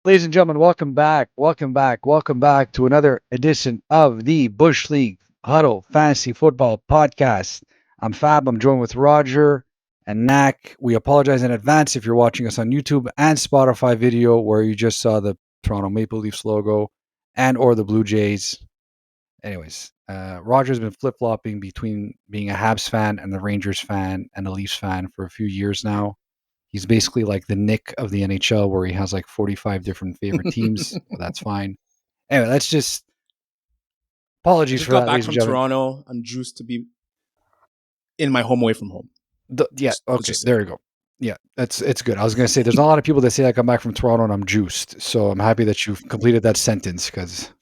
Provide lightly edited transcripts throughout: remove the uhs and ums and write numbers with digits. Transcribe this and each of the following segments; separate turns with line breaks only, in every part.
Ladies and gentlemen, welcome back. Welcome back. Welcome back to another edition of the Bush League Huddle Fantasy Football Podcast. I'm Fab. I'm joined with Roger and Knack. We apologize in advance if you're watching us on YouTube and Spotify video where you just saw the Toronto Maple Leafs logo and or the Blue Jays. Anyways, Roger's been flip-flopping between being a Habs fan and the Rangers fan and a Leafs fan for a few years now. He's basically like the Nick of the NHL, where he has like 45 different favorite teams, but that's fine. Anyway, that's just
I
apologies
just
for
got
that,
back
ladies and
from
gentlemen.
Toronto. I'm juiced to be in my home away from home.
Yeah,
Let's
okay,
just say
there
that.
you go. Yeah, it's good. I was gonna say there's not a lot of people that say I come back from Toronto and I'm juiced, so I'm happy that you've completed that sentence because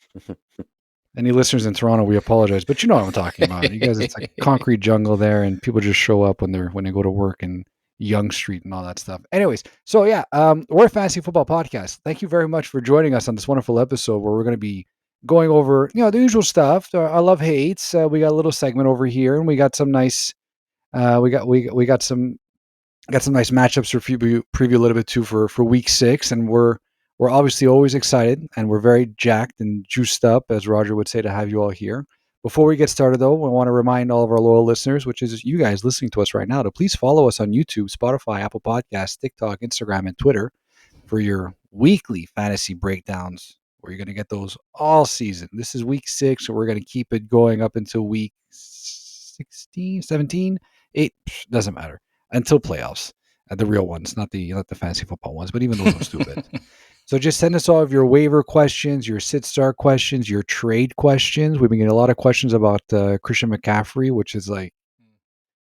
any listeners in Toronto, we apologize, but you know what I'm talking about. You guys, it's like concrete jungle there, and people just show up when they go to work and Young Street and all that stuff. Anyways, so yeah, we're a fantasy football podcast. Thank you very much for joining us on this wonderful episode where we're going to be going over the usual stuff. I love hates. We got a little segment over here, and we got some nice. We got some nice matchups for preview a little bit too for week 6, and we're obviously always excited and we're very jacked and juiced up, as Roger would say, to have you all here. Before we get started, though, we want to remind all of our loyal listeners, which is you guys listening to us right now, to please follow us on YouTube, Spotify, Apple Podcasts, TikTok, Instagram, and Twitter for your weekly fantasy breakdowns, where you're going to get those all season. This is week 6, so we're going to keep it going up until week 16, 17, 8, doesn't matter, until playoffs. The real ones, not the fantasy football ones, but even those are stupid. So just send us all of your waiver questions, your sit start questions, your trade questions. We've been getting a lot of questions about Christian McCaffrey, which is like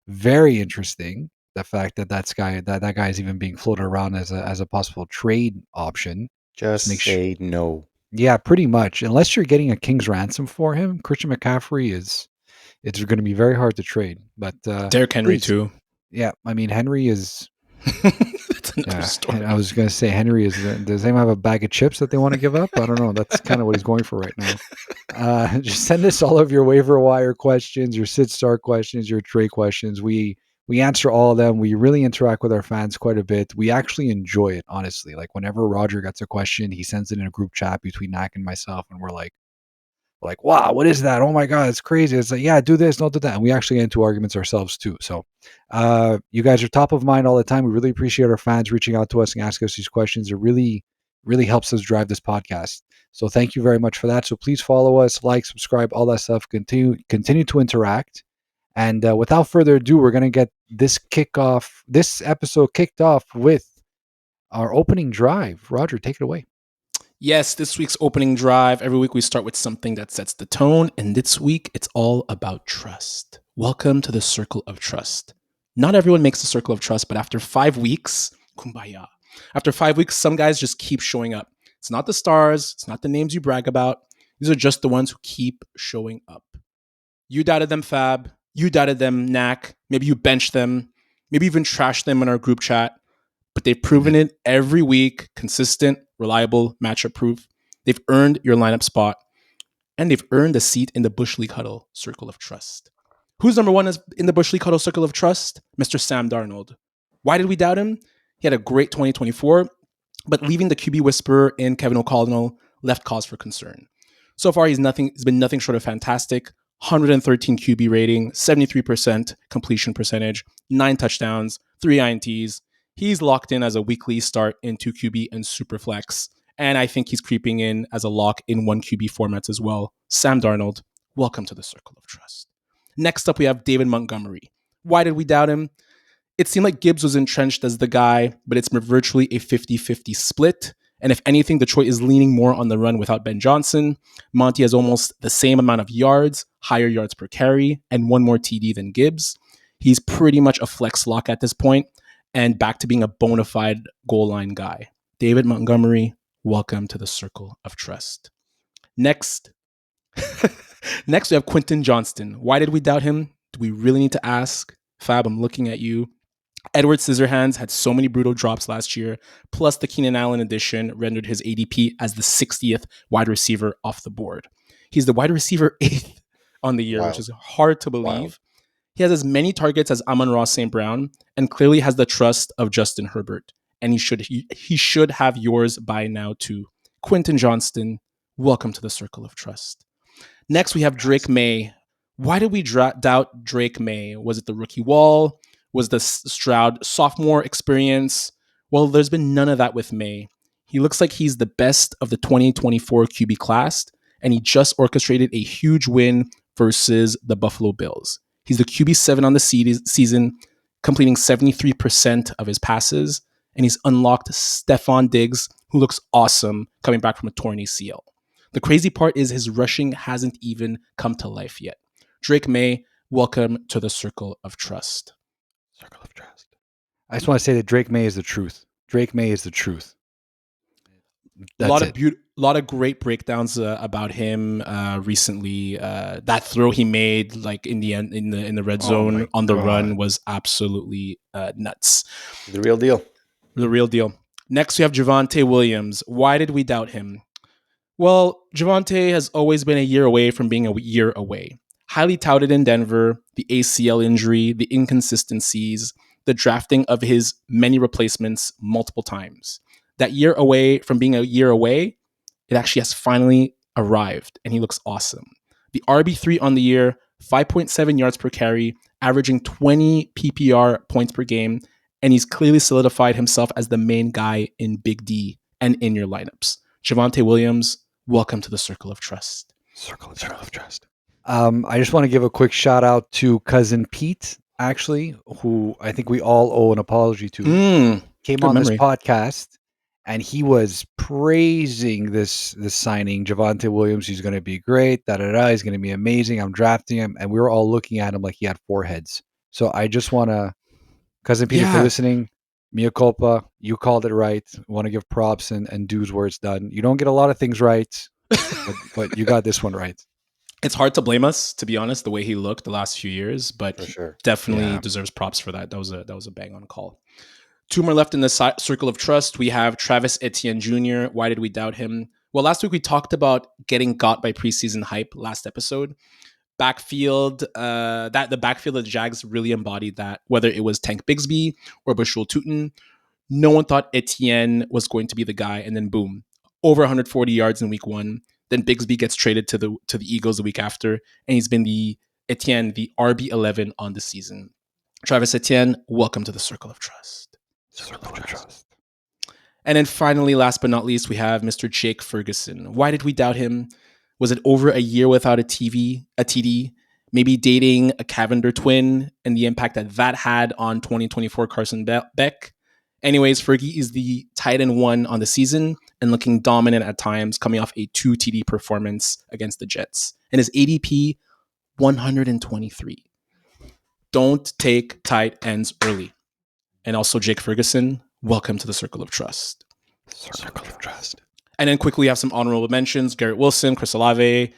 very interesting. The fact that that guy is even being floated around as a possible trade option.
Just
Make
say no.
yeah, pretty much. Unless you're getting a king's ransom for him, Christian McCaffrey it's going to be very hard to trade. But
Derrick Henry
please,
too.
yeah, I mean Henry is.
That's another
Yeah,
story.
I was going to say Henry is. Does anyone have a bag of chips that they want to give up? I don't know. That's kind of what he's going for right now. Just send us all of your waiver wire questions, your sit start questions, your trade questions. We answer all of them. We really interact with our fans quite a bit. We actually enjoy it, honestly. Like whenever Roger gets a question, he sends it in a group chat between Knack and myself, and we're like, wow, what is that? Oh my God, it's crazy. It's like, yeah, do this, don't do that. And we actually get into arguments ourselves too. So you guys are top of mind all the time. We really appreciate our fans reaching out to us and asking us these questions. It really, really helps us drive this podcast. So thank you very much for that. So please follow us, like, subscribe, all that stuff. Continue to interact. And without further ado, we're going to get this episode kicked off with our opening drive. Roger, take it away.
Yes, this week's opening drive. Every week we start with something that sets the tone, and this week it's all about trust. Welcome to the circle of trust. Not everyone makes the circle of trust, but after 5 weeks, kumbaya. After 5 weeks, some guys just keep showing up. It's not the stars, it's not the names you brag about. These are just the ones who keep showing up. You doubted them, Fab. You doubted them, Knack. Maybe you benched them. Maybe even trashed them in our group chat. But they've proven it every week. Consistent, reliable, matchup proof. They've earned your lineup spot. And they've earned a seat in the Bush League Huddle Circle of Trust. Who's number one in the Bush League Huddle Circle of Trust? Mr. Sam Darnold. Why did we doubt him? He had a great 2024, but leaving the QB whisperer in Kevin O'Connell left cause for concern. So far, he's been nothing short of fantastic. 113 QB rating, 73% completion percentage, 9 touchdowns, 3 INTs. He's locked in as a weekly start in 2 QB and Superflex. And I think he's creeping in as a lock in 1 QB formats as well. Sam Darnold, welcome to the Circle of Trust. Next up, we have David Montgomery. Why did we doubt him? It seemed like Gibbs was entrenched as the guy, but it's virtually a 50-50 split. And if anything, Detroit is leaning more on the run without Ben Johnson. Monty has almost the same amount of yards, higher yards per carry, and 1 more TD than Gibbs. He's pretty much a flex lock at this point and back to being a bona fide goal line guy. David Montgomery, welcome to the Circle of Trust. Next, we have Quinton Johnston. Why did we doubt him? Do we really need to ask? Fab, I'm looking at you. Edward Scissorhands had so many brutal drops last year, plus the Keenan Allen addition rendered his ADP as the 60th wide receiver off the board. He's the wide receiver 8th on the year, which is hard to believe.
Wild.
He has as many targets as Amon-Ra St. Brown and clearly has the trust of Justin Herbert. and he should have yours by now too. Quinton Johnston, welcome to the Circle of Trust. Next, we have Drake May. Why did we doubt Drake May? Was it the rookie wall? Was the Stroud sophomore experience? Well, there's been none of that with May. He looks like he's the best of the 2024 QB class, and he just orchestrated a huge win versus the Buffalo Bills. He's the QB7 on the season, completing 73% of his passes, and he's unlocked Stefon Diggs, who looks awesome coming back from a torn ACL. The crazy part is his rushing hasn't even come to life yet. Drake May, welcome to the Circle of Trust.
Circle of Trust. I just want to say that Drake May is the truth. Drake May is the truth.
A lot of great breakdowns about him recently. That throw he made, like in the end, in the red zone on the run, was absolutely nuts.
The real deal.
The real deal. Next, we have Javonte Williams. Why did we doubt him? Well, Javonte has always been a year away from being a year away. Highly touted in Denver, the ACL injury, the inconsistencies, the drafting of his many replacements multiple times. That year away from being a year away, it actually has finally arrived, and he looks awesome. The RB3 on the year, 5.7 yards per carry, averaging 20 PPR points per game, and he's clearly solidified himself as the main guy in Big D and in your lineups. Javonte Williams, welcome to the Circle of Trust.
Circle of Trust. I just want to give a quick shout out to cousin Pete, actually, who I think we all owe an apology to. Came on this podcast, and he was praising this signing, Javonte Williams. He's going to be great. He's going to be amazing. I'm drafting him, and we were all looking at him like he had four heads. So I just want to, cousin Peter, if you're listening, mea culpa. You called it right. I want to give props and dues where it's done. You don't get a lot of things right, but you got this one right.
It's hard to blame us, to be honest, the way he looked the last few years, but definitely deserves props for that. That was a bang on call. Two more left in the Circle of Trust. We have Travis Etienne Jr. Why did we doubt him? Well, last week we talked about getting got by preseason hype last episode. Backfield, the backfield of the Jags really embodied that, whether it was Tank Bigsby or Bushel Tootin. No one thought Etienne was going to be the guy, and then boom, over 140 yards in week one. Then Bigsby gets traded to the Eagles the week after, and he's been the RB11 on the season. Travis Etienne, welcome to the Circle of Trust.
Circle of Trust.
And then finally, last but not least, we have Mr. Jake Ferguson. Why did we doubt him? Was it over a year without a TD? Maybe dating a Cavender twin and the impact that had on 2024 Carson Beck? Anyways, Fergie is the tight end one on the season and looking dominant at times, coming off a 2 TD performance against the Jets. And his ADP, 123. Don't take tight ends early. And also Jake Ferguson, welcome to the Circle of Trust.
Circle of Trust.
And then quickly have some honorable mentions. Garrett Wilson, Chris Olave,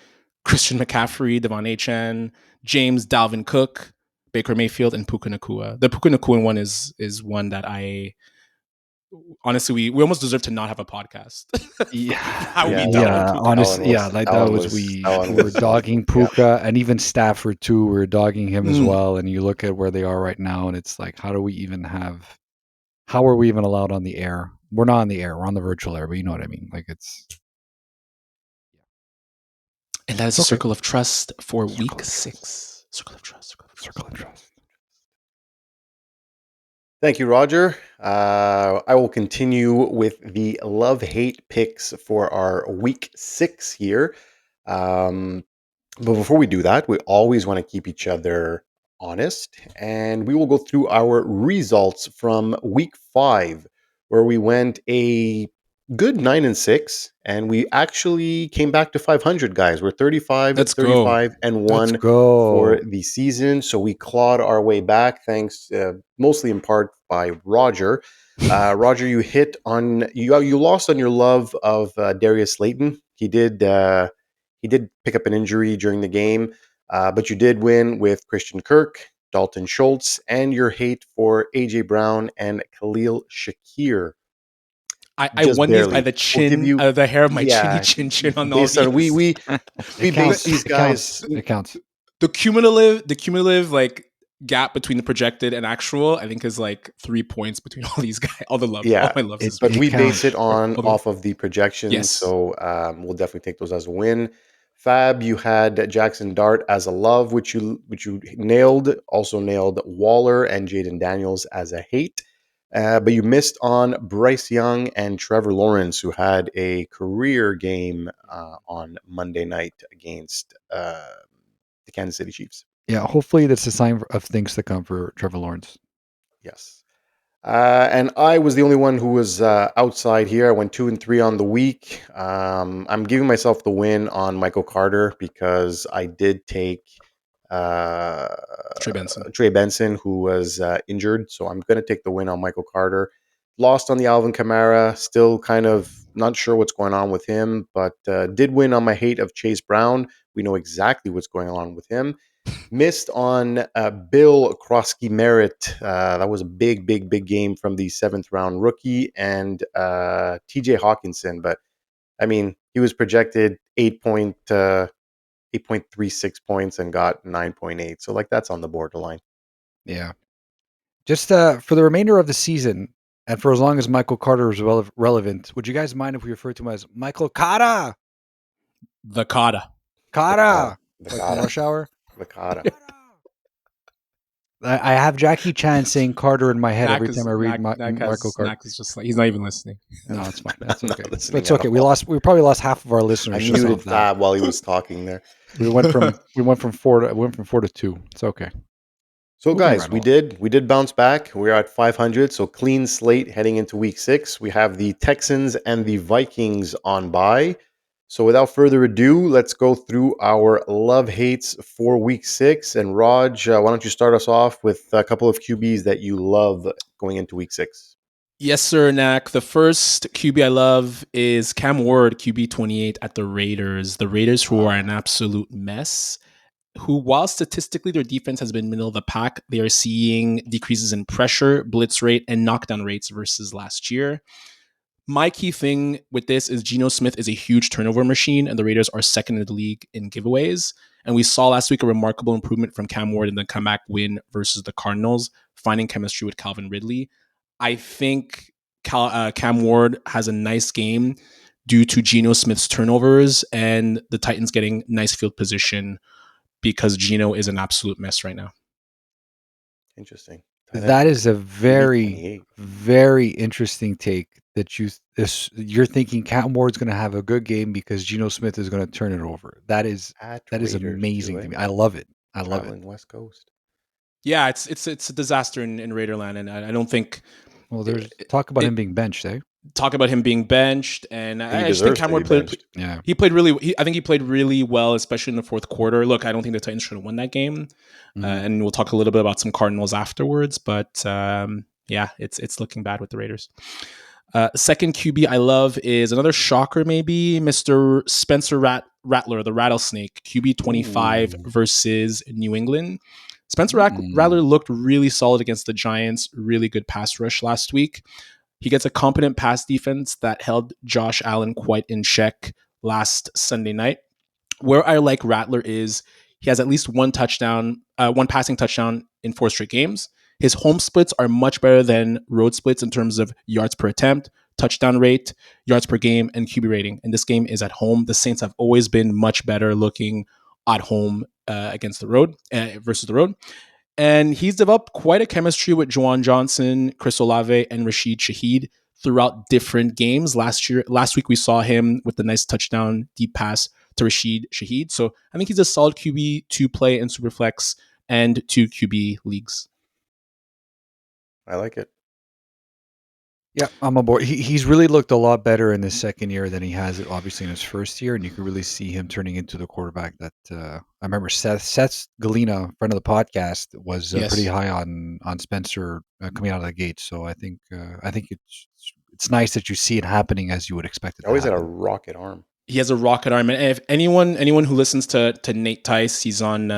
Christian McCaffrey, Devon Achane, James Dalvin Cook, Baker Mayfield, and Puka Nacua. The Puka Nacua one is one that I... Honestly, we almost deserve to not have a podcast.
Honestly, we were dogging Puka, and even Stafford too. We're dogging him as well. And you look at where they are right now, and it's like, how are we even allowed on the air? We're not on the air. We're on the virtual air, but you know what I mean. Like it's.
And that is a Circle of Trust for week 6. Circle of Trust.
Thank you, Roger. I will continue with the love-hate picks for our week 6 here. But before we do that, we always want to keep each other honest. And we will go through our results from week 5, where we went a good 9-6, and we actually came back to 500, guys. We're 35-1 for the season. So we clawed our way back, thanks mostly in part by Roger. Roger, you lost on your love of Darius Slayton. He did pick up an injury during the game, but you did win with Christian Kirk, Dalton Schultz, and your hate for AJ Brown and Khalil Shakir.
I won these by the chin, the hair of my chin on all these.
We base these guys.
It counts.
The cumulative, like gap between the projected and actual, I think, is like 3 points between all these guys. All the love,
Yeah,
all my loves this
but
week.
we base it on
All the-
off of the projections,
Yes.
so we'll definitely take those as a win. Fab, you had Jackson Dart as a love, which you nailed. Also nailed Waller and Jaden Daniels as a hate. But you missed on Bryce Young and Trevor Lawrence, who had a career game on Monday night against the Kansas City Chiefs.
Yeah, hopefully that's a sign of things to come for Trevor Lawrence.
Yes. And I was the only one who was outside here. I went 2-3 on the week. I'm giving myself the win on Michael Carter because I did take Trey Benson, who was injured. So I'm going to take the win on Michael Carter. Lost on the Alvin Kamara. Still kind of not sure what's going on with him, but did win on my hate of Chase Brown. We know exactly what's going on with him. Missed on Bill Krosky Merritt. That was a big game from the 7th round rookie, and TJ Hawkinson. But I mean, he was projected 8.36 points and got 9.8. So like that's on the borderline.
Yeah. Just for the remainder of the season, and for as long as Michael Carter is relevant, would you guys mind if we refer to him as Michael Carter?
The Carter.
Carter.
The
Like
Carter.
Rush Hour?
The Carter.
I have Jackie Chan saying Carter in my head every time I read Michael Carter.
Is just like, he's not even listening.
No, it's fine. That's
I'm not
okay.
listening
It's
at
okay.
all.
We probably lost half of our
I
listeners. just
muted
off that.
Fab while he was talking there.
We went from 4 to 2. It's okay.
So
Moving
guys,
right
we
along.
did bounce back. We're at 500, so clean slate heading into week 6. We have the Texans and the Vikings on bye. So without further ado, let's go through our love hates for week 6. And Raj, why don't you start us off with a couple of QBs that you love going into week 6?
Yes, sir, Knack. The first QB I love is Cam Ward, QB 28 at the Raiders. The Raiders, who are an absolute mess, who, while statistically their defense has been middle of the pack, they are seeing decreases in pressure, blitz rate, and knockdown rates versus last year. My key thing with this is Geno Smith is a huge turnover machine, and the Raiders are second in the league in giveaways. And we saw last week a remarkable improvement from Cam Ward in the comeback win versus the Cardinals, finding chemistry with Calvin Ridley. I think Cam Ward has a nice game due to Geno Smith's turnovers and the Titans getting nice field position because Geno is an absolute mess right now.
Interesting.
That is a very, very interesting take that you're thinking Cam Ward's going to have a good game because Geno Smith is going to turn it over. That is amazing to me. I love it. I love it.
West Coast.
Yeah, it's a disaster in Raiderland, and I don't think.
Well, there's talk about him being benched, eh?
Talk about him being benched, and I just think Cam Ward played.
Yeah,
he played really. I think he played really well, especially in the fourth quarter. Look, I don't think the Titans should have won that game, and we'll talk a little bit about some Cardinals afterwards. But yeah, it's looking bad with the Raiders. Second QB I love is another shocker, maybe Mr. Spencer Rattler, the Rattlesnake, QB 25 versus New England. Spencer Rattler looked really solid against the Giants. Really good pass rush last week. He gets a competent pass defense that held Josh Allen quite in check last Sunday night. Where I like Rattler is he has at least one passing touchdown in 4 straight games. His home splits are much better than road splits in terms of yards per attempt, touchdown rate, yards per game, and QB rating. And this game is at home. The Saints have always been much better looking at home against the road versus the road. And he's developed quite a chemistry with Juwan Johnson, Chris Olave, and Rashid Shaheed throughout different games. Last week, we saw him with the nice touchdown deep pass to Rashid Shaheed. So I think he's a solid QB to play in Superflex and 2 QB leagues.
I like it.
Yeah, I'm on board. He's really looked a lot better in his second year than he has obviously in his first year, and you can really see him turning into the quarterback that I remember. Seth Galina, friend of the podcast, was pretty high on Spencer coming out of the gate. So I think it's nice that you see it happening as you would expect it.
Always had a rocket arm.
He has a rocket arm, and if anyone who listens to Nate Tice, he's on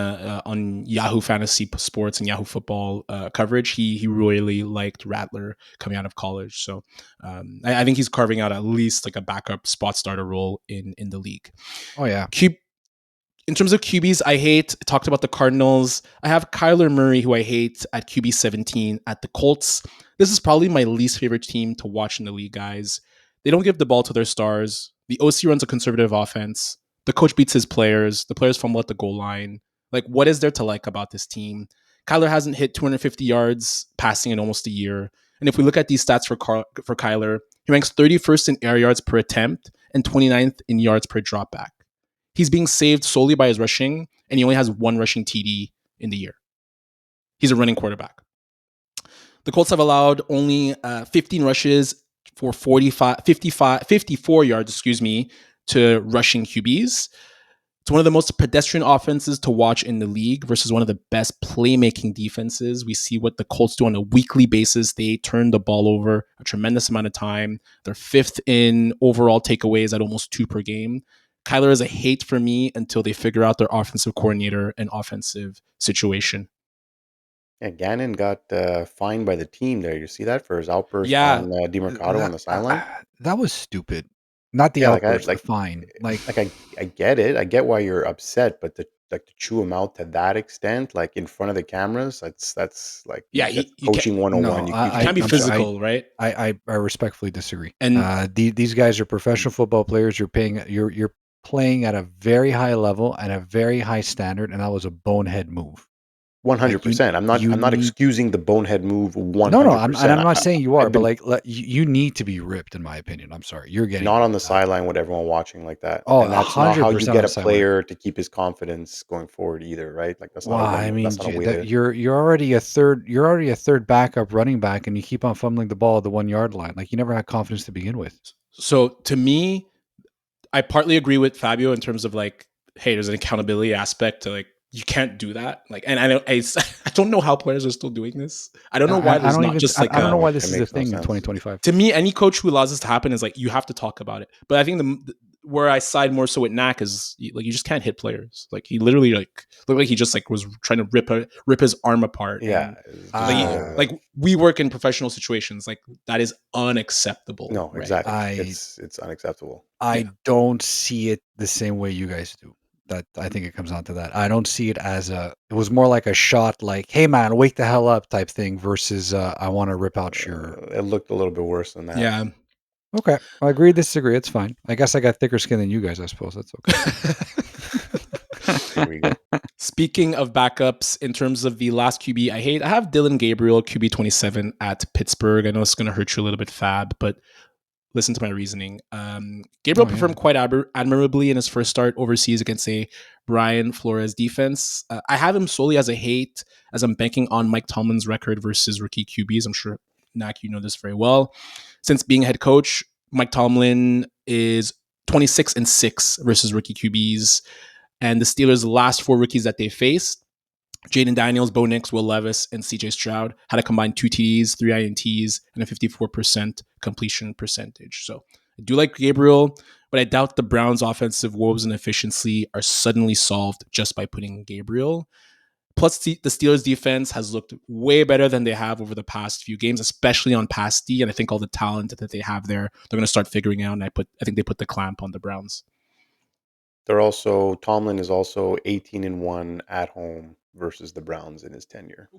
Yahoo Fantasy Sports and Yahoo Football coverage. He really liked Rattler coming out of college, so I think he's carving out at least like a backup spot starter role in the league.
Oh yeah.
In terms of QBs, I talked about the Cardinals. I have Kyler Murray, who I hate, at QB 17 at the Colts. This is probably my least favorite team to watch in the league, guys. They don't give the ball to their stars. The OC runs a conservative offense. The coach beats his players. The players fumble at the goal line. Like, what is there to like about this team? Kyler hasn't hit 250 yards passing in almost a year. And if we look at these stats for Kyler, he ranks 31st in air yards per attempt and 29th in yards per dropback. He's being saved solely by his rushing, and he only has one rushing TD in the year. He's a running quarterback. The Colts have allowed only 15 rushes for 54 yards, to rushing QBs. It's one of the most pedestrian offenses to watch in the league versus one of the best playmaking defenses. We see what the Colts do on a weekly basis. They turn the ball over a tremendous amount of time. They're 5th in overall takeaways at almost 2 per game. Kyler is a hate for me until they figure out their offensive coordinator and offensive situation.
Yeah, Gannon got fined by the team there. You see that for his outburst on DeMarcado on the sideline?
That was stupid. Not the outburst, the fine.
I get it. I get why you're upset, but to chew him out to that extent, like in front of the cameras, that's like coaching 101.
You can't be physical, right?
I respectfully disagree. And these guys are professional football players. You're playing at a very high level and a very high standard, and that was a bonehead move.
100%. I'm not excusing the bonehead move. 100%.
No, I'm not saying you are, but you need to be ripped, in my opinion. I'm sorry, you're getting
not on the sideline with everyone watching like that.
Oh,
and that's not how you get a player to keep his confidence going forward either, right? Like that's not.
You're already a third backup running back, and you keep on fumbling the ball at the 1 yard line. Like you never had confidence to begin with.
So to me, I partly agree with Fabio in terms of like, hey, there's an accountability aspect to like. You can't do that. Like, and I don't know how players are still doing this. I don't know why there's not just like.
I don't know why this is a thing in 2025.
To me, any coach who allows this to happen is like you have to talk about it. But I think where I side more so with Knack is like you just can't hit players. Like he literally like looked like he just like was trying to rip his arm apart.
Yeah,
like we work in professional situations. Like that is unacceptable.
No,
right?
exactly. It's unacceptable.
I don't see it the same way you guys do. That I think it comes down to that. I don't see it as it was more like a shot, like, hey man, wake the hell up type thing versus I want to rip out your.
It looked a little bit worse than that.
Yeah.
Okay. I agree, disagree. It's fine. I guess I got thicker skin than you guys, I suppose. That's
okay. Here we go.
Speaking of backups, in terms of the last QB I hate, I have Dillon Gabriel, QB 27 at Pittsburgh. I know it's going to hurt you a little bit, Fab, but listen to my reasoning. Gabriel performed quite admirably in his first start overseas against a Brian Flores defense. I have him solely as a hate, as I'm banking on Mike Tomlin's record versus rookie QBs. I'm sure, Nak, you know this very well. Since being head coach, Mike Tomlin is 26-6 versus rookie QBs. And the Steelers' last 4 rookies that they faced, Jaden Daniels, Bo Nix, Will Levis, and CJ Stroud had a combined 2 TDs, 3 INTs, and a 54% completion percentage. So I do like Gabriel, but I doubt the Browns' offensive woes and efficiency are suddenly solved just by putting Gabriel. Plus, the Steelers' defense has looked way better than they have over the past few games, especially on pass D. And I think all the talent that they have there, they're going to start figuring out. And I think they put the clamp on the Browns.
Tomlin is also 18-1 at home versus the Browns in his tenure.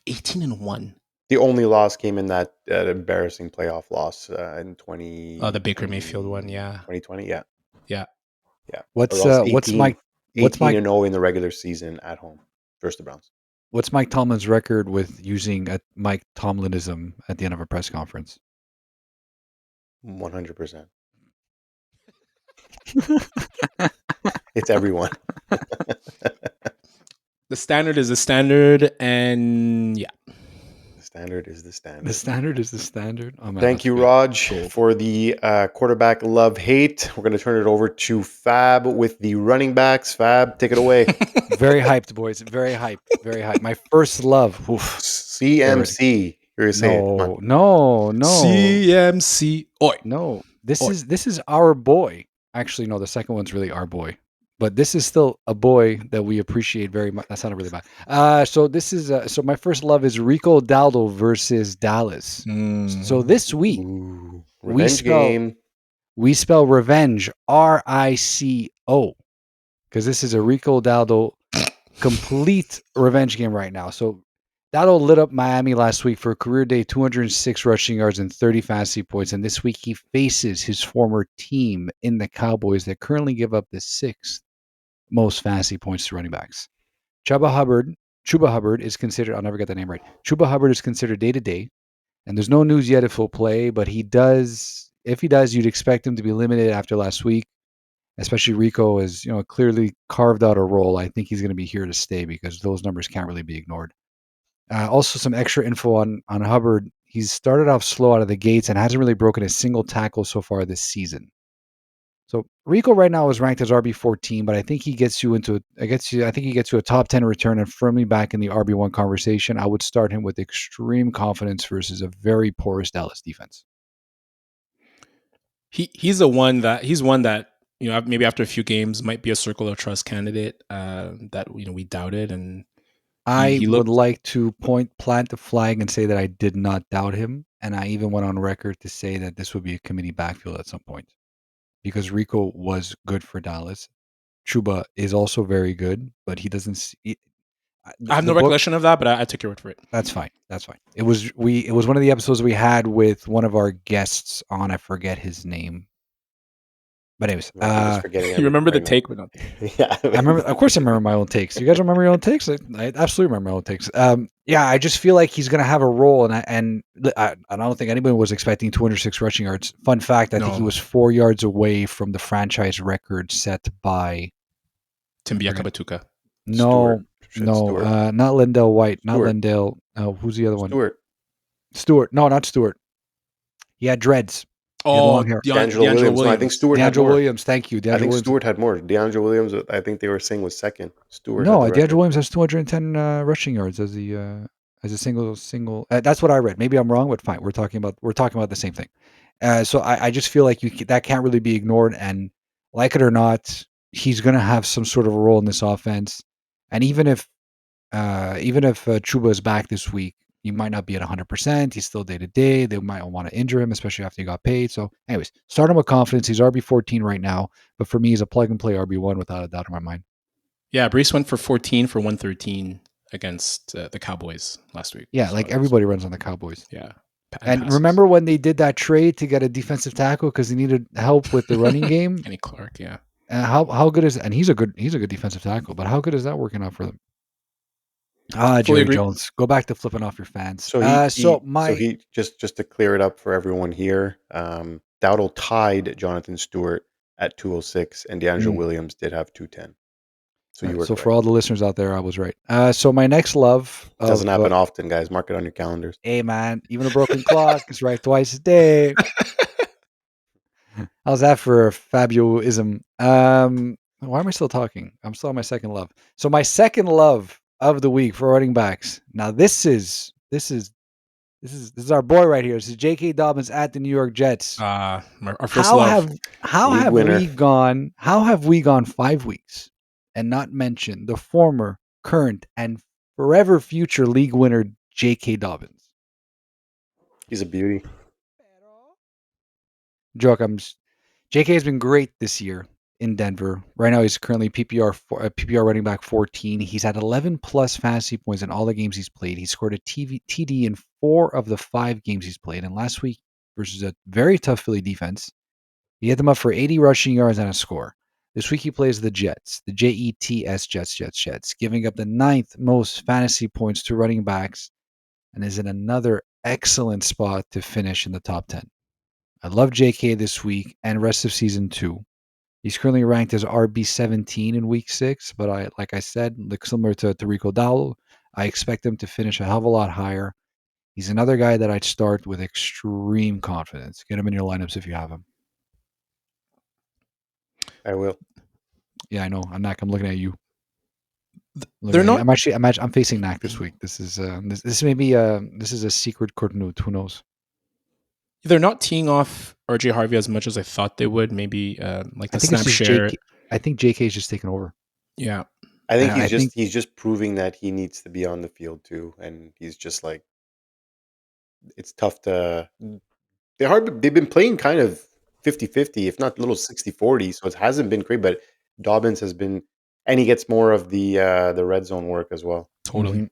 18-1.
The only loss came in that embarrassing playoff loss in 20.
Oh, the Baker Mayfield one, yeah.
2020, yeah.
What's Mike
18-0 in the regular season at home versus the Browns.
What's Mike Tomlin's record with using a Mike Tomlinism at the end of a press conference?
100%. It's everyone.
The standard is the standard, and yeah.
The standard is the standard.
The standard is the standard.
Oh, man, thank you, Raj, for the quarterback love-hate. We're going to turn it over to Fab with the running backs. Fab, take it away.
Very hyped, boys. Very hyped. Very hyped. My first love. Oof.
CMC. You're going to say it.
No.
CMC. Oi.
No. This is our boy. Actually, no, the second one's really our boy. But this is still a boy that we appreciate very much. That sounded really bad. So this is so my first love is Rico Dowdle versus Dallas. So this week
revenge game.
We spell revenge RICO. because this is a Rico Dowdle complete revenge game right now. So Dowdle lit up Miami last week for a career day, 206 rushing yards and 30 fantasy points. And this week he faces his former team in the Cowboys that currently give up the 6th most fantasy points to running backs. Chuba Hubbard is considered, I'll never get the name right. Chuba Hubbard is considered day-to-day, and there's no news yet if he'll play, but if he does, you'd expect him to be limited after last week, especially Rico has, clearly carved out a role. I think he's going to be here to stay because those numbers can't really be ignored. Also, some extra info on Hubbard. He's started off slow out of the gates and hasn't really broken a single tackle so far this season. So Rico right now is ranked as RB14, but I think he gets you a top 10 return and firmly back in the RB1 conversation. I would start him with extreme confidence versus a very porous Dallas defense.
He's one that maybe after a few games might be a circle of trust candidate that we doubted, and
I would like to plant the flag and say that I did not doubt him, and I even went on record to say that this would be a committee backfield at some point. Because Rico was good for Dallas. Chuba is also very good, but he doesn't.
I have no recollection of that, but I took your word for it.
That's fine. It was one of the episodes we had with one of our guests on. I forget his name, but anyways,
you remember the take, but not.
Yeah,
I remember. Of course, I remember my own takes. You guys remember your own takes? I absolutely remember my own takes. Yeah, I just feel like he's going to have a role, and I don't think anybody was expecting 206 rushing yards. Fun fact: I think he was 4 yards away from the franchise record set by
Timbia Kabatuka.
No, not Lindell White, not Lindell. Who's the other one? Stewart. No, not Stewart. He had dreads.
Oh,
DeAngelo Williams. No, I think Stewart had more.
Williams. Thank you.
I think Stewart had more. DeAngelo Williams, I think they were saying was second. Stewart.
No, DeAngelo Williams has 210 rushing yards as a single. That's what I read. Maybe I'm wrong, but fine. We're talking about the same thing. So I just feel like that can't really be ignored. And like it or not, he's going to have some sort of a role in this offense. And even if Chuba is back this week, he might not be at 100%. He's still day-to-day. They might want to injure him, especially after he got paid. So anyways, start him with confidence. He's RB14 right now, but for me, he's a plug-and-play RB1 without a doubt in my mind.
Yeah, Brees went for 14 for 113 against the Cowboys last week.
Yeah, so everybody runs on the Cowboys.
Yeah.
And remember when they did that trade to get a defensive tackle because they needed help with the running game?
Kenny Clark, yeah.
How good is, and he's a good defensive tackle, but how good is that working out for them? Jerry Jones, go back to flipping off your fans.
So he just to clear it up for everyone here, Dowdle tied Jonathan Stewart at 206, and DeAngelo Williams did have 210. So you were correct.
For all the listeners out there, I was right. So my next love
doesn't happen often, guys. Mark it on your calendars.
Hey man, even a broken clock is right twice a day. How's that for a Fabio-ism? Why am I still talking? I'm still on my second love. So my second love of the week for running backs. Now this is our boy right here. This is J.K. Dobbins at the New York Jets.
Our first love.
How have we gone 5 weeks and not mentioned the former, current, and forever future league winner J.K. Dobbins?
He's a beauty.
Joke. J.K. has been great this year in Denver. Right now, he's currently PPR running back 14. He's had 11 plus fantasy points in all the games he's played. He scored a TD in 4 of the 5 games he's played. And last week, versus a very tough Philly defense, he hit them up for 80 rushing yards and a score. This week, he plays the Jets, the Jets, Jets, giving up the 9th most fantasy points to running backs and is in another excellent spot to finish in the top 10. I love JK this week and rest of season 2. He's currently ranked as RB17 in week 6, but like I said, similar to Rico Dowdle, I expect him to finish a hell of a lot higher. He's another guy that I'd start with extreme confidence. Get him in your lineups if you have him.
I will.
Yeah, I know. I'm looking at you. I'm facing Knack this week. This is a secret Courtney. Who knows?
They're not teeing off RJ Harvey as much as I thought they would. Maybe like the snap share.
I think JK is just taking over.
Yeah,
I think he's just proving that he needs to be on the field too, and he's just like, it's tough to. They've been playing kind of 50-50, if not a little 60-40, so it hasn't been great. But Dobbins has been And he gets more of the red zone work as well.
Totally.
Mhm.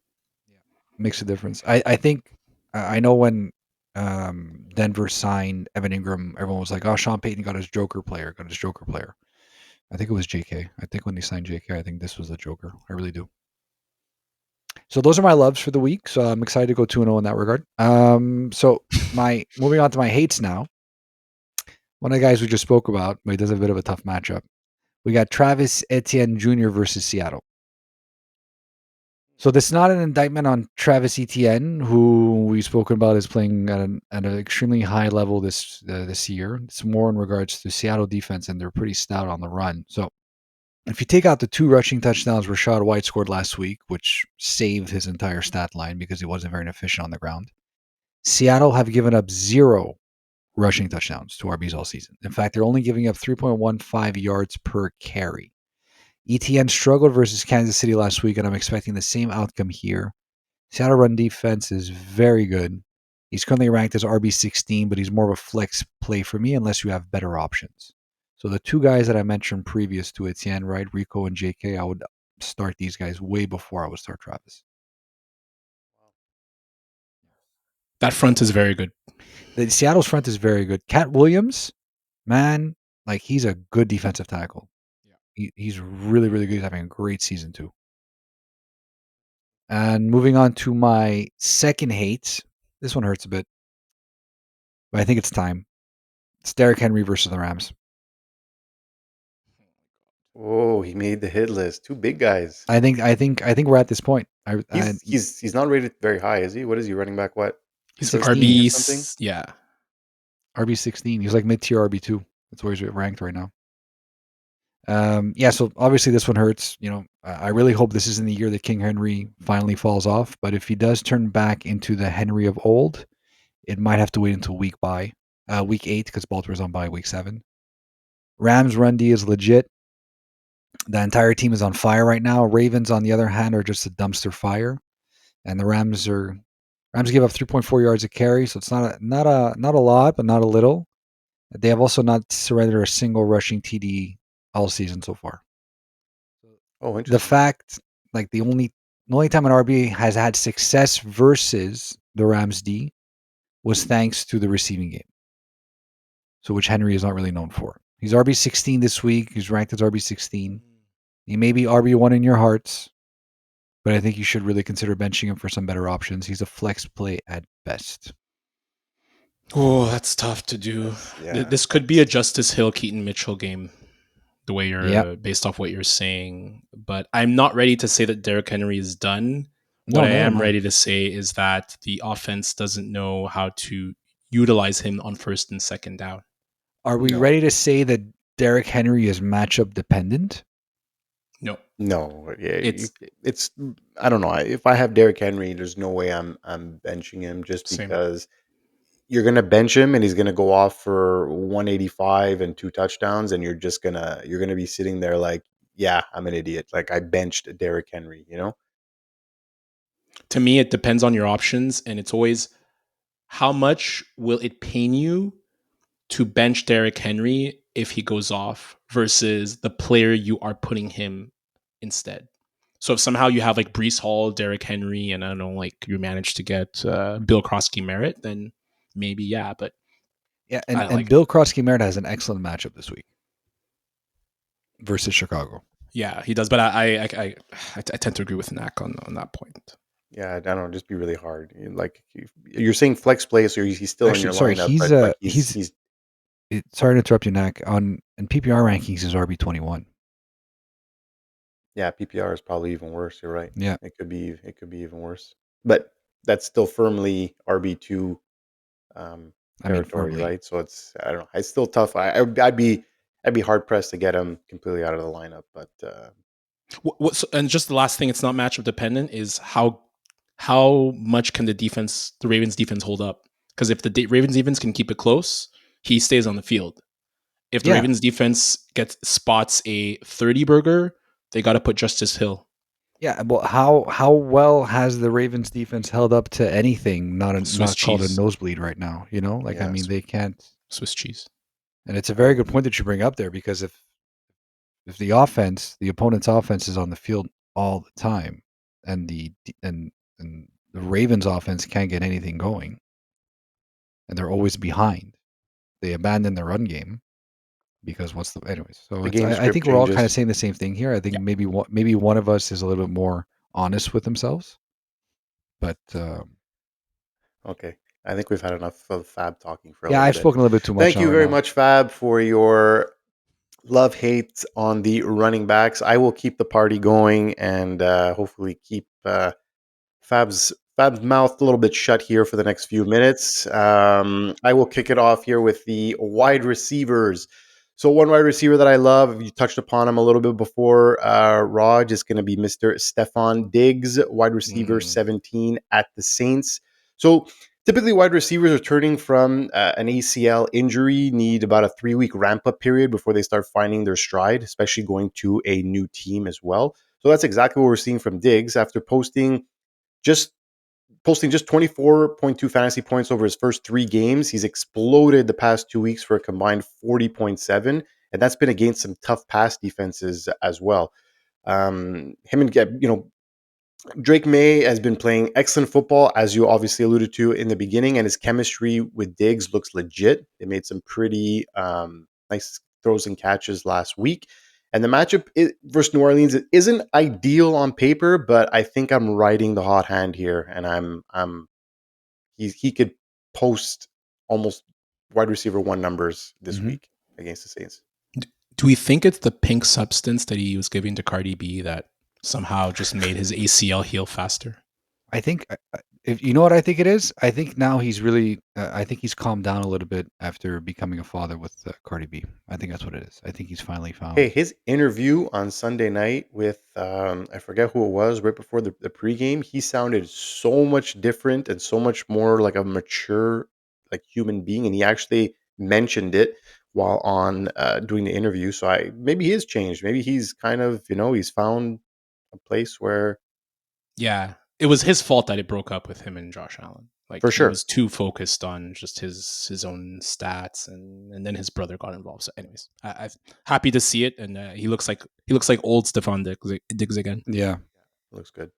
Yeah. Makes a difference. I think I know when Denver signed Evan Engram, everyone was like, "Oh, Sean Payton got his Joker player, got his Joker player." I think it was JK. I think when they signed JK, I think this was the Joker. I really do. So those are my loves for the week. So I'm excited to go 2-0 in that regard. So my moving on to my hates now. One of the guys we just spoke about, but he does have a bit of a tough matchup. We got Travis Etienne Jr. versus Seattle. So this is not an indictment on Travis Etienne, who we've spoken about is playing at an extremely high level this year. It's more in regards to Seattle defense, and they're pretty stout on the run. So if you take out the 2 rushing touchdowns Rachaad White scored last week, which saved his entire stat line because he wasn't very efficient on the ground, Seattle have given up 0 rushing touchdowns to RBs all season. In fact, they're only giving up 3.15 yards per carry. ETN struggled versus Kansas City last week, and I'm expecting the same outcome here. Seattle run defense is very good. He's currently ranked as RB16, but he's more of a flex play for me unless you have better options. So the 2 guys that I mentioned previous to Etienne, right, Rico and JK, I would start these guys way before I would start Travis.
That front is very good.
The Seattle's front is very good. Cat Williams, man, like he's a good defensive tackle. Yeah. He's really, really good. He's having a great season too. And moving on to my second hate. This one hurts a bit, but I think it's time. It's Derrick Henry versus the Rams.
Oh, he made the hit list. 2 big guys.
I think we're at this point.
He's not rated very high, is he? What is he running back? What?
He's an
16
RB
or something?
Yeah.
RB16. He's like mid-tier RB2. That's where he's ranked right now. Yeah, so obviously this one hurts. You know, I really hope this isn't the year that King Henry finally falls off. But if he does turn back into the Henry of old, it might have to wait until week 8 because Baltimore's on bye week 7. Rams run D is legit. The entire team is on fire right now. Ravens, on the other hand, are just a dumpster fire, and the Rams give up 3.4 yards a carry, so it's not a lot, but not a little. They have also not surrendered a single rushing TD all season so far.
Oh, interesting.
The fact, like the only time an RB has had success versus the Rams D was thanks to the receiving game. So which Henry is not really known for. He's RB16 this week. He's ranked as RB16. He may be RB1 in your hearts, but I think you should really consider benching him for some better options. He's a flex play at best.
Oh, that's tough to do. This could be a Justice Hill Keaton Mitchell game, the way you're based off what you're saying. But I'm not ready to say that Derrick Henry is done. What I am ready to say is that the offense doesn't know how to utilize him on first and second down.
Are we ready to say that Derrick Henry is matchup dependent?
No.
Yeah, it's I don't know. If I have Derrick Henry, there's no way I'm benching him just because you're gonna bench him and he's gonna go off for 185 and 2 touchdowns, and you're gonna be sitting there like, yeah, I'm an idiot. Like I benched Derrick Henry, you know?
To me, it depends on your options, and it's always how much will it pain you to bench Derrick Henry if he goes off versus the player you are putting him instead. So if somehow you have like Breece Hall, Derrick Henry, and I don't know, like you managed to get Bill Krosky-Merritt, then maybe, yeah. But
yeah, and Bill Krosky-Merritt has an excellent matchup this week versus Chicago.
Yeah, he does. But I tend to agree with Knack on that point.
Yeah, I don't know. Just be really hard. Like you're saying flex play, so he's still in your lineup. He's
sorry to interrupt you, Knack. In PPR rankings, is RB21.
Yeah, PPR is probably even worse. You're right.
Yeah,
it could be even worse. But that's still firmly RB2 territory, right? So it's I don't know. It's still tough. I'd be hard pressed to get him completely out of the lineup. But
and just the last thing, it's not matchup dependent. Is how much can the Ravens defense hold up? Because if the Ravens defense can keep it close, he stays on the field. If the Ravens defense spots a 30 burger, they got to put Justice Hill.
Yeah, well, how well has the Ravens defense held up to anything? Not called a nosebleed right now. You know, like I mean, they can't
Swiss cheese.
And it's a very good point that you bring up there because if if the opponent's offense is on the field all the time, and the Ravens offense can't get anything going, and they're always behind, they abandon the run game because anyways. So
The game
I
script
think we're all kind of
changes.
saying the same thing here. I think
Yeah.
maybe one of us is a little bit more honest with themselves, but
Okay. I think we've had enough of Fab talking for a
yeah,
little
I've
bit.
spoken a little bit too much
Thank
now
you
right
very
now.
much, Fab, for your love hate on the running backs. I will keep the party going and hopefully keep Fab's mouth a little bit shut here for the next few minutes. I will kick it off here with the wide receivers. So one wide receiver that I love, you touched upon him a little bit before, Raj, is going to be Mr. Stefon Diggs, wide receiver 17 at the Saints. So typically wide receivers returning from an ACL injury need about a 3-week ramp-up period before they start finding their stride, especially going to a new team as well. So that's exactly what we're seeing from Diggs after just 24.2 fantasy points over his first 3 games. He's exploded the past 2 weeks for a combined 40.7, and that's been against some tough pass defenses as well. Him and Drake May has been playing excellent football, as you obviously alluded to in the beginning, and his chemistry with Diggs looks legit. They made some pretty nice throws and catches last week. And the matchup versus New Orleans isn't ideal on paper, but I think I'm riding the hot hand here, and he could post almost wide receiver 1 numbers this week against the Saints.
Do we think it's the pink substance that he was giving to Cardi B that somehow just made his ACL heal faster?
I think if you know what I think it is. I think now he's really. I think he's calmed down a little bit after becoming a father with Cardi B. I think that's what it is. I think he's finally found.
Hey, his interview on Sunday night with I forget who it was right before the pregame, he sounded so much different and so much more like a mature like human being, and he actually mentioned it while on doing the interview. So maybe he has changed. Maybe he's kind of he's found a place where
Yeah, it was his fault that it broke up with him and Josh Allen. Like
for
he
sure.
was too focused on just his own stats, and then his brother got involved. So, anyways, I'm happy to see it, and he looks like old Stefon Diggs again.
Yeah,
Looks good.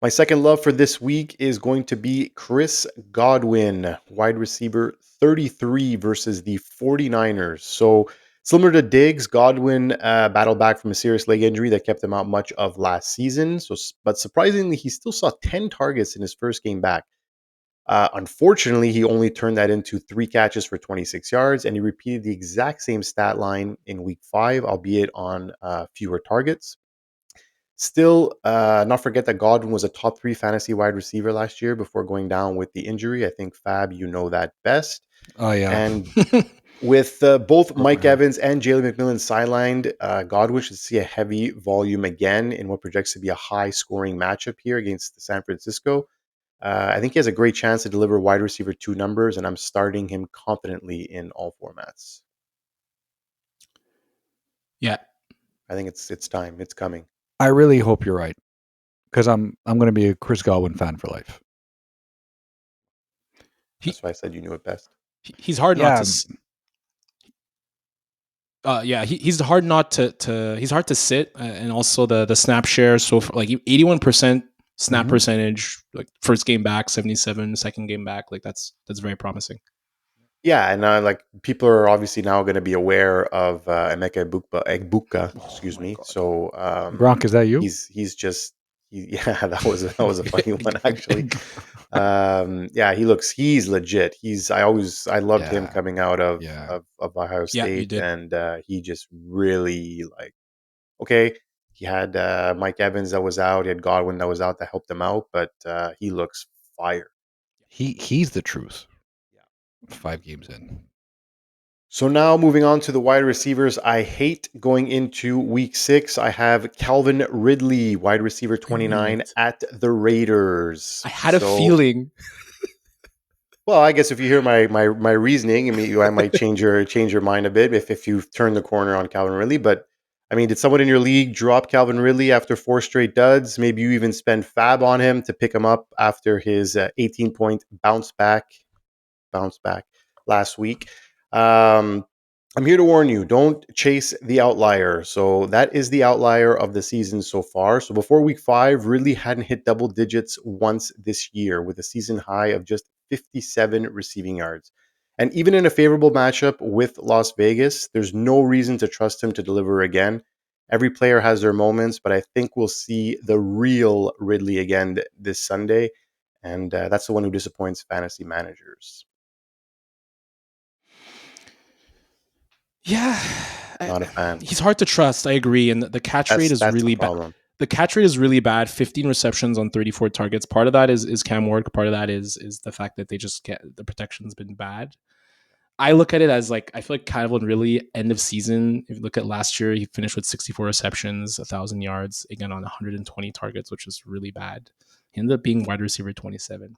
My second love for this week is going to be Chris Godwin, wide receiver 33 versus the 49ers. So similar to Diggs, Godwin battled back from a serious leg injury that kept him out much of last season. But surprisingly, he still saw 10 targets in his first game back. Unfortunately, he only turned that into 3 catches for 26 yards, and he repeated the exact same stat line in week 5, albeit on fewer targets. Still, not forget that Godwin was a top 3 fantasy wide receiver last year before going down with the injury. I think, Fab, you know that best.
oh yeah.
And with both Mike Evans and Jalen McMillan sidelined, Godwin should see a heavy volume again in what projects to be a high-scoring matchup here against San Francisco. I think he has a great chance to deliver wide receiver 2 numbers, and I'm starting him confidently in all formats.
Yeah,
I think it's time. It's coming.
I really hope you're right, because I'm going to be a Chris Godwin fan for life.
That's why I said you knew it best.
He's hard
Yeah.
not to. He's hard not to. He's hard to sit, and also the snap share. So for like 81% snap percentage, like first game back, 77 second game back. Like that's very promising.
Yeah, and like people are obviously now going to be aware of Emeka Egbuka, excuse me.
God.
So
Gronk, is that you?
He's just yeah, that was a funny one actually. Yeah, he's legit. I loved him coming out of Ohio
Yeah, you
State,
did.
and he just really like okay. He had Mike Evans that was out, he had Godwin that was out that helped him out, but he looks fire.
He's the truth. 5 games in.
So now moving on to the wide receivers, I hate going into week 6. I have Calvin Ridley, wide receiver 29 at the Raiders.
I had a feeling.
Well, I guess if you hear my reasoning, I mean, I might change your mind a bit if you've turned the corner on Calvin Ridley. But I mean, did someone in your league drop Calvin Ridley after 4 straight duds? Maybe you even spend fab on him to pick him up after his 18-point bounce back last week. I'm here to warn you, don't chase the outlier. So that is the outlier of the season so far. So before week 5, Ridley hadn't hit double digits once this year with a season high of just 57 receiving yards. And even in a favorable matchup with Las Vegas, there's no reason to trust him to deliver again. Every player has their moments, but I think we'll see the real Ridley again this Sunday. And that's the one who disappoints fantasy managers.
Yeah,
Not a fan.
he's hard to trust. I agree, and the catch rate is really bad. The catch rate is really bad. 15 receptions on 34 targets. Part of that is Cam work. Part of that is the fact that they just get the protection's been bad. I look at it as like I feel like Godwin really end of season. If you look at last year, he finished with 64 receptions, 1,000 yards, again on 120 targets, which is really bad. He ended up being wide receiver 27.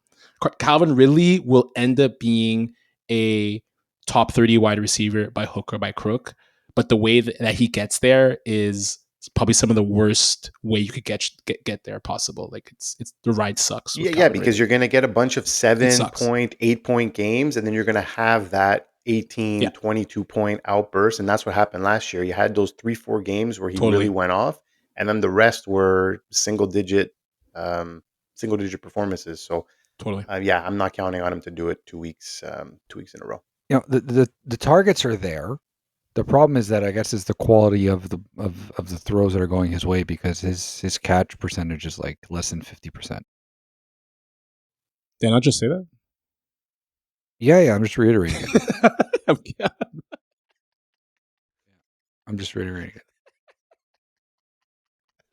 Calvin Ridley will end up being a top 30 wide receiver by hook or by crook, but the way that he gets there is probably some of the worst way you could get there possible. Like it's the ride sucks.
Yeah, because Ridley. You're going to get a bunch of 7-point, 8-point games, and then you're going to have that 18, 22-point outburst, and that's what happened last year. You had those 3-4 games where he really went off, and then the rest were single-digit performances. So, yeah, I'm not counting on him to do it 2 weeks in a row.
You know, the targets are there. The problem is that I guess it's the quality of the throws that are going his way, because his catch percentage is like less than 50%.
Did I not just say that?
Yeah, I'm just reiterating it. I'm just reiterating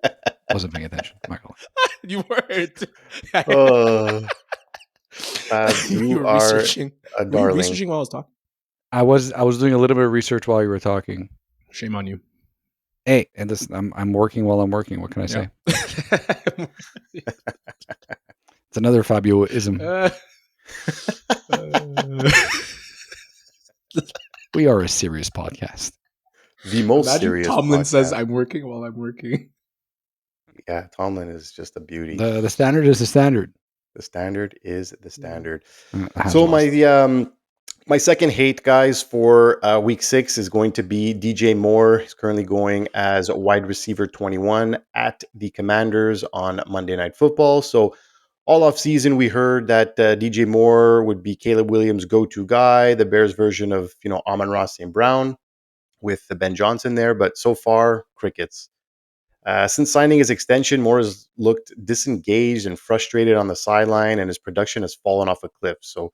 it. Wasn't paying attention. Michael.
You weren't.
You are researching. A darling.
Were you researching while I was talking?
I was doing a little bit of research while you were talking.
Shame on you.
Hey, and this I'm working while I'm working. What can I say? It's another Fabio-ism. We are a serious podcast.
The most serious.
Tomlin
podcast.
Says, "I'm working while I'm working."
Yeah, Tomlin is just a beauty.
The standard is the standard.
The standard is the standard. So my second hate, guys, for week 6 is going to be DJ Moore. He's currently going as wide receiver 21 at the Commanders on Monday Night Football. So all off season, we heard that DJ Moore would be Caleb Williams' go-to guy, the Bears version of Amon-Ra St. Brown with the Ben Johnson there. But so far, crickets. Since signing his extension, Moore has looked disengaged and frustrated on the sideline, and his production has fallen off a cliff. So,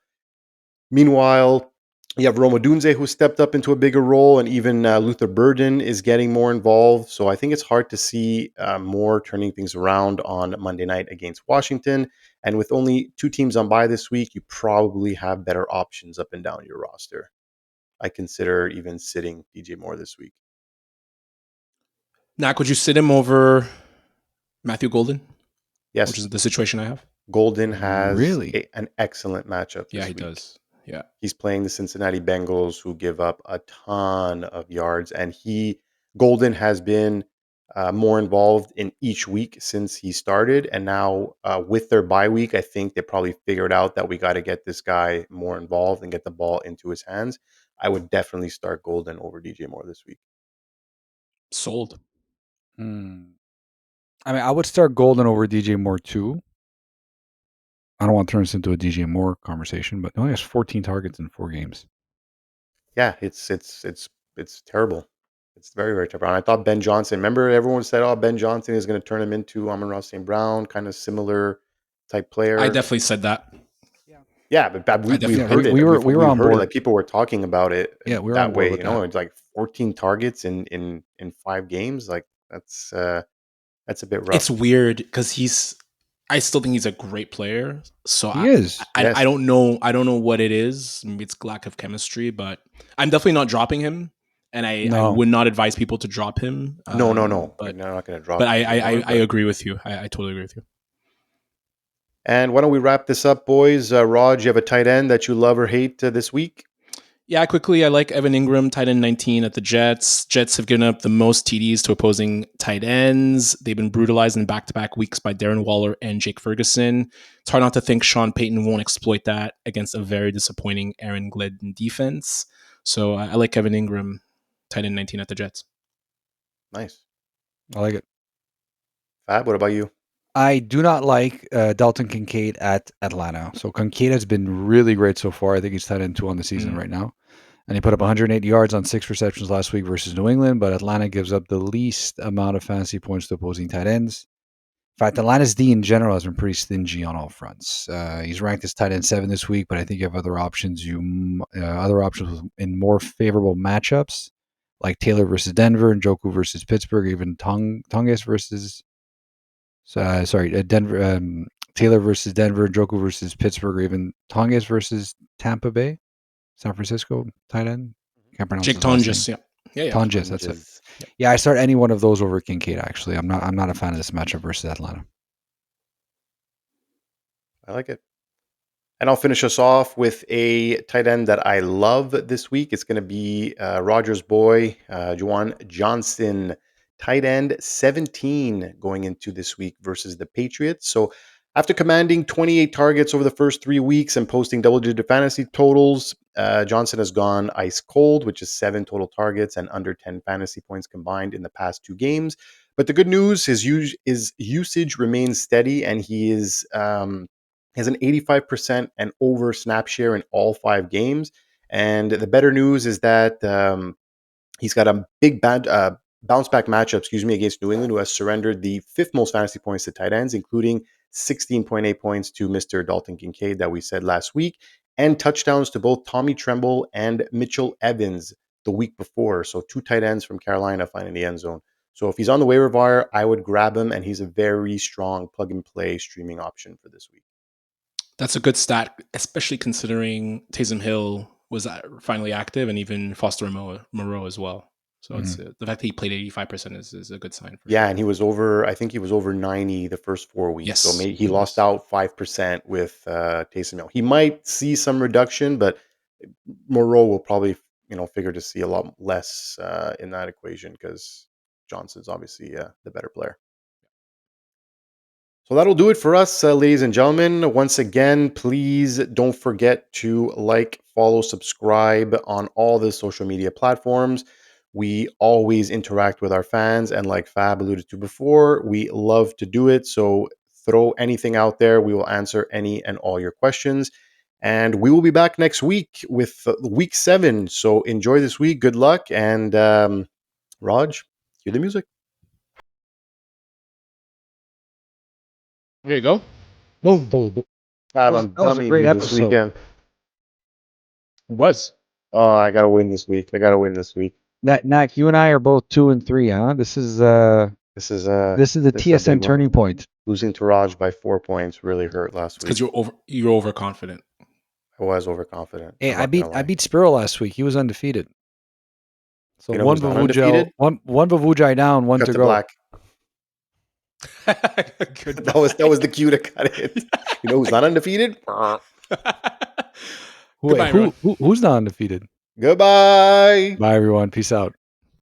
meanwhile, you have Rome Odunze, who stepped up into a bigger role, and even Luther Burden is getting more involved. So I think it's hard to see Moore turning things around on Monday night against Washington. And with only 2 teams on bye this week, you probably have better options up and down your roster. I consider even sitting DJ Moore this week.
Nak, would you sit him over Matthew Golden?
Yes.
Which is the situation I have.
Golden has an excellent matchup this week.
Does. Yeah.
He's playing the Cincinnati Bengals, who give up a ton of yards. And Golden has been more involved in each week since he started. And now with their bye week, I think they probably figured out that we got to get this guy more involved and get the ball into his hands. I would definitely start Golden over DJ Moore this week.
Sold.
I mean, I would start Golden over DJ Moore too. I don't want to turn this into a DJ Moore conversation, but he only has 14 targets in 4 games.
Yeah, it's terrible. It's very, very terrible. And I thought Ben Johnson, remember everyone said, oh, Ben Johnson is going to turn him into Amon-Ra St. Brown, kind of similar type player.
I definitely said that.
Yeah, but we heard it.
We were on board.
Like people were talking about it.
Yeah, we were
that
on board
way.
With that.
It's like 14 targets in 5 games. Like that's a bit rough.
It's weird because I still think he's a great player. So
he is.
I don't know. I don't know what it is. Maybe it's lack of chemistry, but I'm definitely not dropping him. And I would not advise people to drop him.
No. But I'm not going to drop him.
But I agree with you. I totally agree with you.
And why don't we wrap this up, boys? Raj, you have a tight end that you love or hate this week?
Yeah, quickly, I like Evan Engram, tight end 19 at the Jets. Jets have given up the most TDs to opposing tight ends. They've been brutalized in back-to-back weeks by Darren Waller and Jake Ferguson. It's hard not to think Sean Payton won't exploit that against a very disappointing Aaron Glenn defense. So I like Kevin Engram, tight end 19 at the Jets.
Nice.
I like it.
Fab, what about you?
I do not like Dalton Kincaid at Atlanta. So Kincaid has been really great so far. I think he's tight end 2 on the season right now. And he put up 108 yards on 6 receptions last week versus New England, but Atlanta gives up the least amount of fantasy points to opposing tight ends. In fact, Atlanta's D in general has been pretty stingy on all fronts. He's ranked as tight end 7 this week, but I think you have other options. In more favorable matchups, like Taylor versus Denver, Njoku versus Pittsburgh, even Tonges versus Denver. Taylor versus Denver, Njoku versus Pittsburgh, or even Tonges versus Tampa Bay, San Francisco tight end. Can't pronounce
Jake
his last name.
Tonges, yeah.
Tonges, that's it. Yeah, I start any one of those over Kincaid. Actually, I'm not a fan of this matchup versus Atlanta.
I like it. And I'll finish us off with a tight end that I love this week. It's going to be Rogers' boy, Juwan Johnson, tight end 17 going into this week versus the Patriots. So after commanding 28 targets over the first 3 weeks and posting double-digit fantasy totals, Johnson has gone ice cold, which is 7 total targets and under 10 fantasy points combined in the past 2 games. But the good news is his usage remains steady, and he has an 85% and over snap share in all 5 games. And the better news is that he's got a big bounce back matchup, against New England, who has surrendered the 5th most fantasy points to tight ends, including 16.8 points to Mr. Dalton Kincaid that we said last week, and touchdowns to both Tommy Tremble and Mitchell Evans the week before. So 2 tight ends from Carolina finding the end zone. So if he's on the waiver wire, I would grab him, and he's a very strong plug-and-play streaming option for this week.
That's a good stat, especially considering Taysom Hill was finally active, and even Foster Moreau as well. So it's the fact that he played 85% is a good sign.
And he was over 90 the first 4 weeks.
Yes,
so he lost out 5% with Taysom Hill. He might see some reduction, but Moreau will probably figure to see a lot less in that equation because Johnson's obviously the better player. So that'll do it for us, ladies and gentlemen. Once again, please don't forget to like, follow, subscribe on all the social media platforms. We always interact with our fans, and like Fab alluded to before, we love to do it. So throw anything out there. We will answer any and all your questions. And we will be back next week with week 7. So enjoy this week. Good luck. And Raj, cue the music.
There you go.
Boom, boom, boom.
That was a great episode. This weekend.
It was.
Oh, I gotta win this week.
Nak, you and I are both 2 and 3, huh? This is the TSN turning point.
Losing to Raj by 4 points really hurt last week.
Because you're overconfident.
I was overconfident.
Hey, I beat Spiro last week. He was undefeated. So one Vavujai down, one to go.
Black. that was the cue to cut it. You know who's not undefeated?
Who's not undefeated?
Goodbye.
Bye, everyone. Peace out.